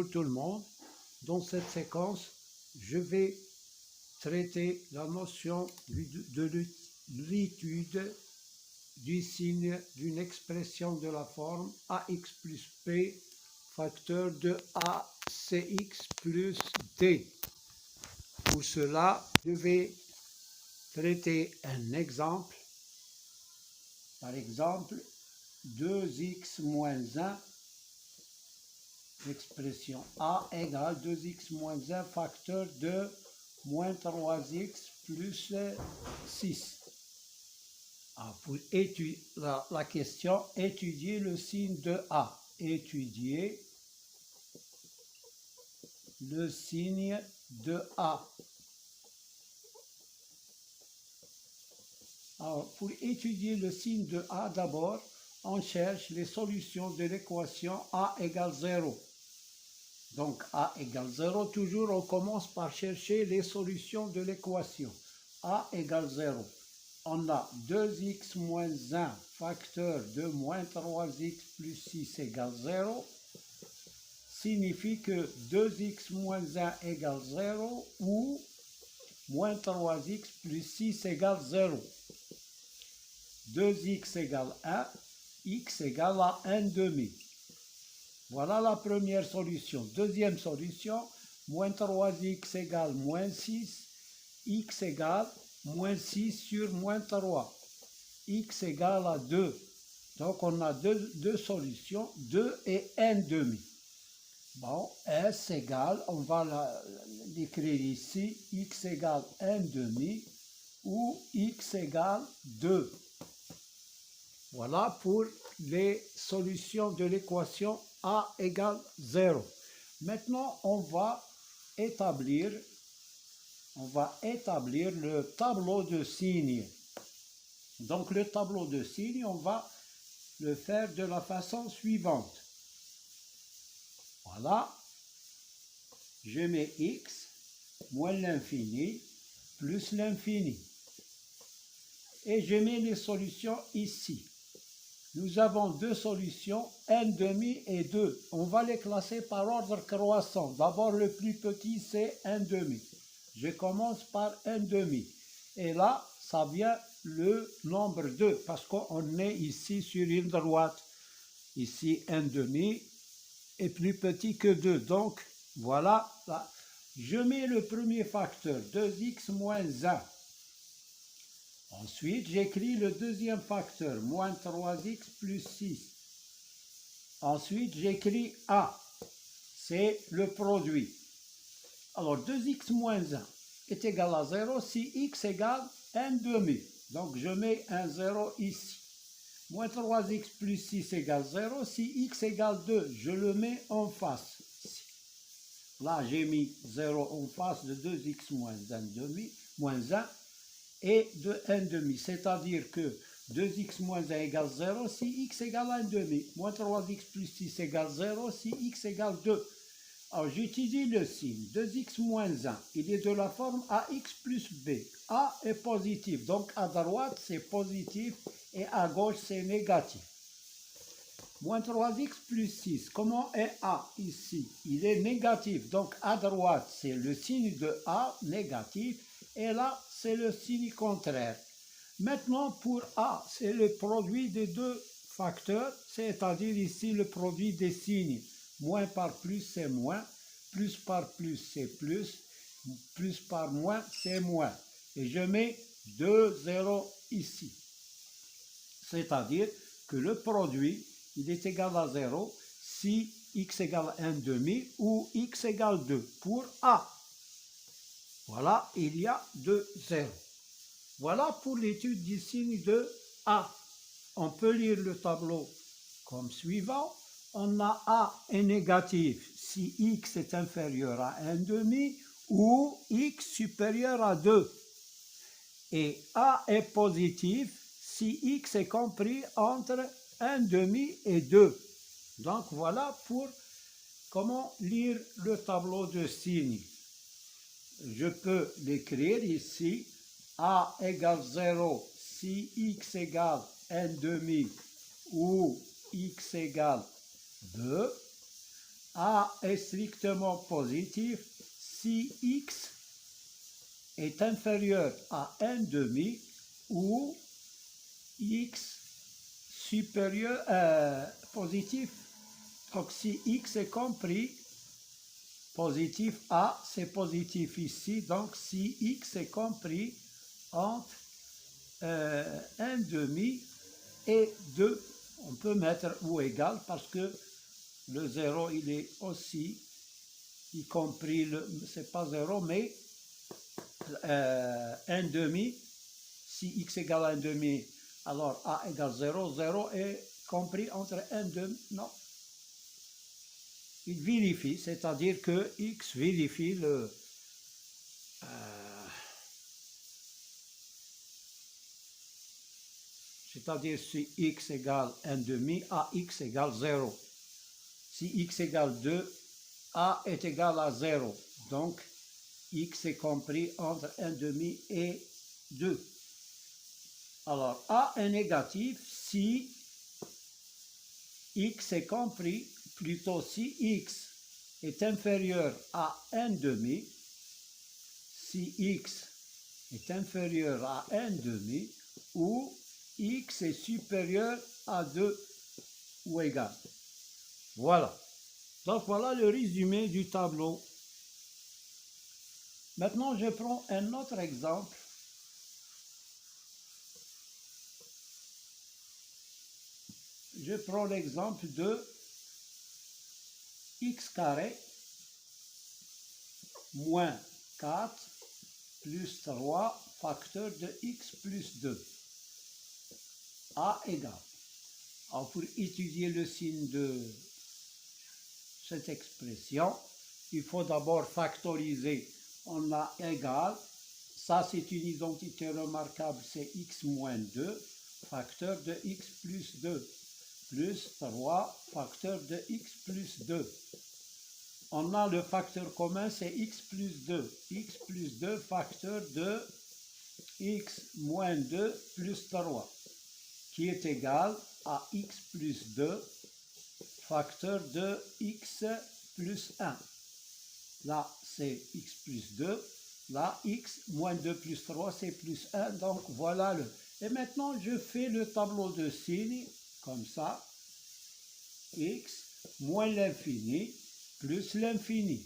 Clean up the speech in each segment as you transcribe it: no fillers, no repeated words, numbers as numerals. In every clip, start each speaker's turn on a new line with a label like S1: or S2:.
S1: Bonjour tout le monde. Dans cette séquence, je vais traiter la notion de l'étude du signe d'une expression de la forme ax plus b facteur de acx plus d. Pour cela, je vais traiter un exemple. Par exemple, 2x moins 1, l'expression a égale 2x moins 1 facteur de moins 3x plus 6. Pour étudier la question, étudier le signe de a. Étudier le signe de a. Alors, pour étudier le signe de a, d'abord, on cherche les solutions de l'équation a égale 0. Donc, a égale 0, toujours on commence par chercher les solutions de l'équation. A égale 0. On a 2x moins 1 facteur de moins 3x plus 6 égale 0. Signifie que 2x moins 1 égale 0 ou moins 3x plus 6 égale 0. 2x égale 1, x égale à 1 demi. Voilà la première solution. Deuxième solution, moins 3x égale moins 6, x égale moins 6 sur moins 3, x égale à 2. Donc on a deux solutions, 2 et 1 demi. Bon, s égale, on va l'écrire ici, x égale 1 demi ou x égale 2. Voilà pour les solutions de l'équation a égale 0. Maintenant, on va établir le tableau de signes. Donc, le tableau de signes, on va le faire de la façon suivante. Voilà. Je mets x moins l'infini plus l'infini. Et je mets les solutions ici. Nous avons deux solutions, 1 demi et 2. On va les classer par ordre croissant. D'abord, le plus petit, c'est 1 demi. Je commence par 1 demi. Et là, ça vient le nombre 2, parce qu'on est ici sur une droite. Ici, 1 demi est plus petit que 2. Donc, voilà. Là. Je mets le premier facteur, 2x moins 1. Ensuite, j'écris le deuxième facteur, moins 3x plus 6. Ensuite, j'écris a, c'est le produit. Alors, 2x moins 1 est égal à 0 si x égale 1 demi. Donc, je mets un 0 ici. Moins 3x plus 6 égale 0 si x égale 2. Je le mets en face. Ici. Là, j'ai mis 0 en face de 2x moins 1 demi, moins 1. Et de 1 demi, c'est-à-dire que 2x moins 1 égale 0 si x égale 1 demi, moins 3x plus 6 égale 0 si x égale 2. Alors j'utilise le signe 2x moins 1, il est de la forme ax plus b. A est positif, donc à droite c'est positif et à gauche c'est négatif. Moins 3x plus 6, comment est a ici? Il est négatif, donc à droite c'est le signe de a négatif et là c'est le signe contraire. Maintenant, pour A, c'est le produit des deux facteurs, c'est-à-dire ici le produit des signes. Moins par plus, c'est moins. Plus par plus, c'est plus. Plus par moins, c'est moins. Et je mets 2 zéros ici. C'est-à-dire que le produit, il est égal à 0 si x égale 1 demi ou x égale 2 pour A. Voilà, il y a 2 zéros. Voilà pour l'étude du signe de A. On peut lire le tableau comme suivant. On a A est négatif si x est inférieur à 1 demi ou x supérieur à 2. Et A est positif si x est compris entre 1 demi et 2. Donc voilà pour comment lire le tableau de signes. Je peux l'écrire ici, a égale 0 si x égale 1 demi ou x égale 2. A est strictement positif si x est inférieur à 1 demi ou x supérieur positif. Donc si x est compris positif, A c'est positif ici, donc si x est compris entre 1 demi et 2, on peut mettre ou égal parce que le 0 il est aussi y compris, c'est pas 0 mais 1 demi, si x égale 1 demi, alors a égale 0, 0 est compris entre 1 demi, non. Il vérifie, c'est-à-dire que x vérifie le... c'est-à-dire si x égale 1 demi, ax égale 0. Si x égale 2, a est égal à 0. Donc, x est compris entre 1 demi et 2. Alors, a est négatif si x est compris, plutôt si x est inférieur à 1 demi, si x est inférieur à 1 demi, ou x est supérieur à 2 ou égal. Voilà. Donc voilà le résumé du tableau. Maintenant, je prends un autre exemple. Je prends l'exemple de x carré moins 4 plus 3 facteur de x plus 2. A égale. Alors pour étudier le signe de cette expression, il faut d'abord factoriser. On a égal, ça c'est une identité remarquable, c'est x moins 2, facteur de x plus 2, plus 3, facteur de x plus 2. On a le facteur commun, c'est x plus 2. x plus 2, facteur de x moins 2 plus 3, qui est égal à x plus 2, facteur de x plus 1. Là, c'est x plus 2. Là, x moins 2 plus 3, c'est plus 1. Donc, voilà le... Et maintenant, je fais le tableau de signes, comme ça. X moins l'infini plus l'infini.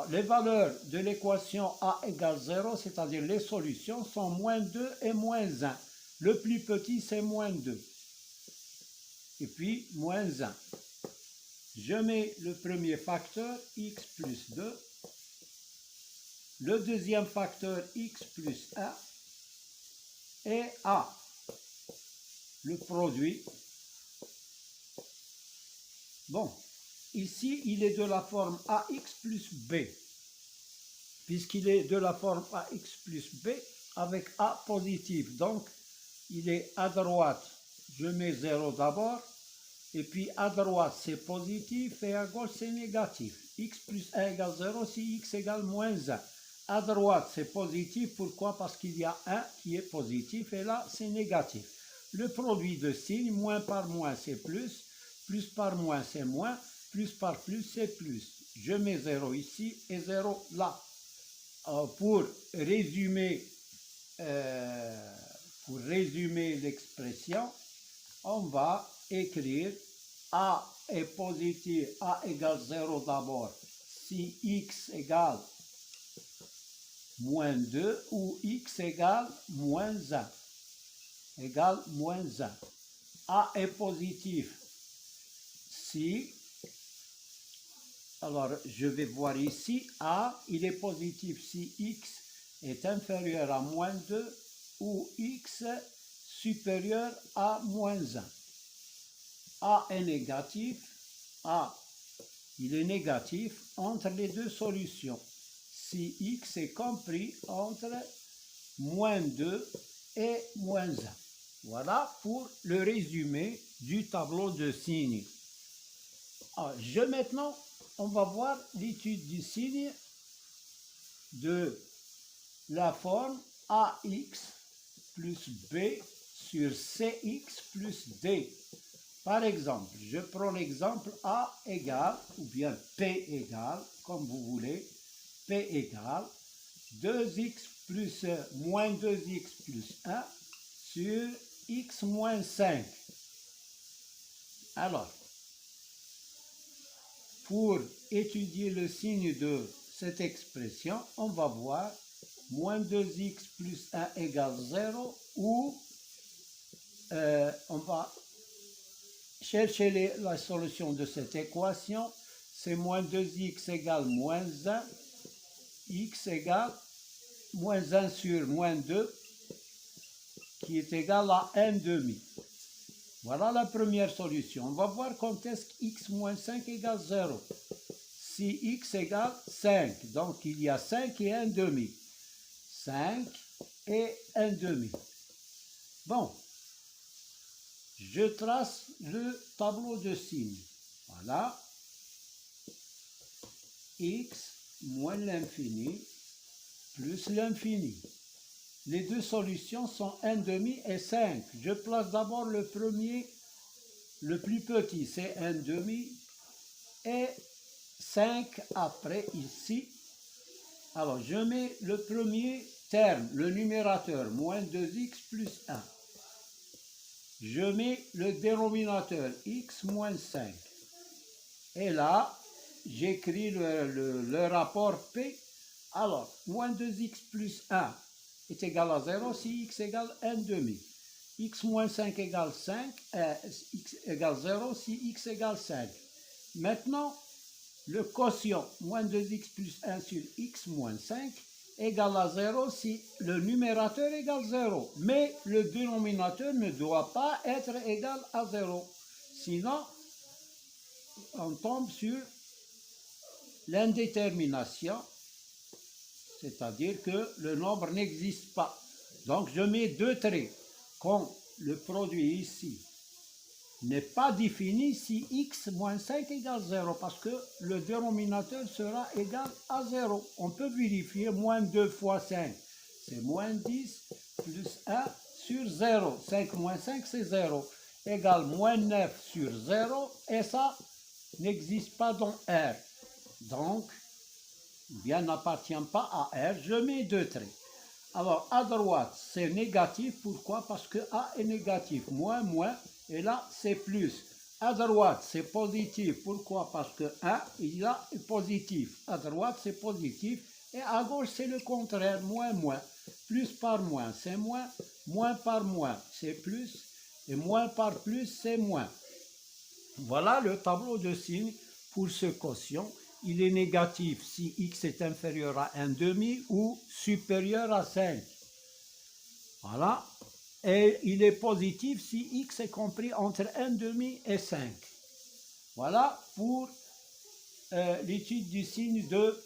S1: Les valeurs de l'équation A égale 0, c'est-à-dire les solutions, sont moins 2 et moins 1. Le plus petit, c'est moins 2. Et puis, moins 1. Je mets le premier facteur, x plus 2. Le deuxième facteur, x plus 1. Et A. Le produit. Bon. Ici, il est de la forme ax plus b. Puisqu'il est de la forme ax plus b avec a positif. Donc, il est à droite. Je mets 0 d'abord. Et puis à droite, c'est positif et à gauche, c'est négatif. X plus 1 égale 0 si x égale moins 1. À droite, c'est positif. Pourquoi? Parce qu'il y a 1 qui est positif et là, c'est négatif. Le produit de signes, moins par moins, c'est plus par moins, c'est moins, plus par plus, c'est plus. Je mets 0 ici et 0 là. Pour résumer l'expression, on va écrire A est positif, A égale 0 d'abord, si x égale moins 2 ou x égale moins 1. Égale moins 1. A est positif si, alors je vais voir ici, A, il est positif si x est inférieur à moins 2 ou x supérieur à moins 1. A est négatif, A, il est négatif entre les deux solutions. Si x est compris entre moins 2 et moins 1. Voilà pour le résumé du tableau de signes. Maintenant, on va voir l'étude du signe de la forme ax plus b sur cx plus d. Par exemple, je prends l'exemple A égale, ou bien P égale, comme vous voulez, P égale 2x plus moins 2x plus 1 sur x moins 5. Alors, pour étudier le signe de cette expression, on va voir moins 2x plus 1 égale 0 ou on va chercher la solution de cette équation. C'est moins 2x égale moins 1, x égale moins 1 sur moins 2, qui est égal à 1 demi. Voilà la première solution. On va voir quand est-ce que x moins 5 égale 0. Si x égale 5, donc il y a 5 et 1 demi. 5 et 1 demi. Bon, je trace le tableau de signes. Voilà. X moins l'infini plus l'infini. Les deux solutions sont 1 demi et 5. Je place d'abord le premier, le plus petit, c'est 1 demi, et 5 après ici. Alors, je mets le premier terme, le numérateur, moins 2x plus 1. Je mets le dénominateur, x moins 5. Et là, j'écris le rapport P. Alors, moins 2x plus 1 est égal à 0 si x égale 1 demi. X moins 5 égale 5, x égale 0 si x égale 5. Maintenant, le quotient, moins 2x plus 1 sur x moins 5, égale à 0 si le numérateur égale 0. Mais le dénominateur ne doit pas être égal à 0. Sinon, on tombe sur l'indétermination, c'est-à-dire que le nombre n'existe pas. Donc je mets deux traits. Quand le produit ici n'est pas défini si x moins 5 égale 0, parce que le dénominateur sera égal à 0. On peut vérifier, moins 2 fois 5, c'est moins 10, plus 1 sur 0. 5 moins 5, c'est 0. Égale moins 9 sur 0, et ça n'existe pas dans R. Donc, bien n'appartient pas à R, je mets deux traits. Alors, à droite, c'est négatif. Pourquoi? Parce que A est négatif. Moins, moins. Et là, c'est plus. À droite, c'est positif. Pourquoi? Parce que 1, il est positif. À droite, c'est positif. Et à gauche, c'est le contraire. Moins, moins. Plus par moins, c'est moins. Moins par moins, c'est plus. Et moins par plus, c'est moins. Voilà le tableau de signes pour ce quotient. Il est négatif si x est inférieur à 1 demi ou supérieur à 5. Voilà. Et il est positif si x est compris entre 1 demi et 5. Voilà pour l'étude du signe de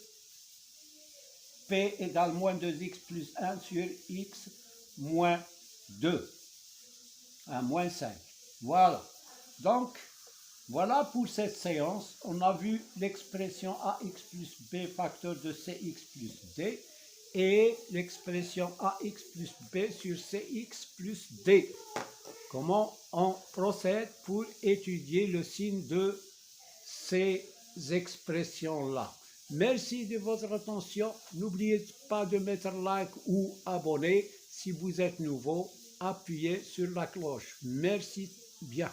S1: P égale moins 2x plus 1 sur x moins 2. Moins 5. Voilà. Donc, voilà pour cette séance. On a vu l'expression ax plus b facteur de cx plus d et l'expression ax plus b sur cx plus d. Comment on procède pour étudier le signe de ces expressions-là. Merci de votre attention. N'oubliez pas de mettre like ou abonner. Si vous êtes nouveau, appuyez sur la cloche. Merci bien.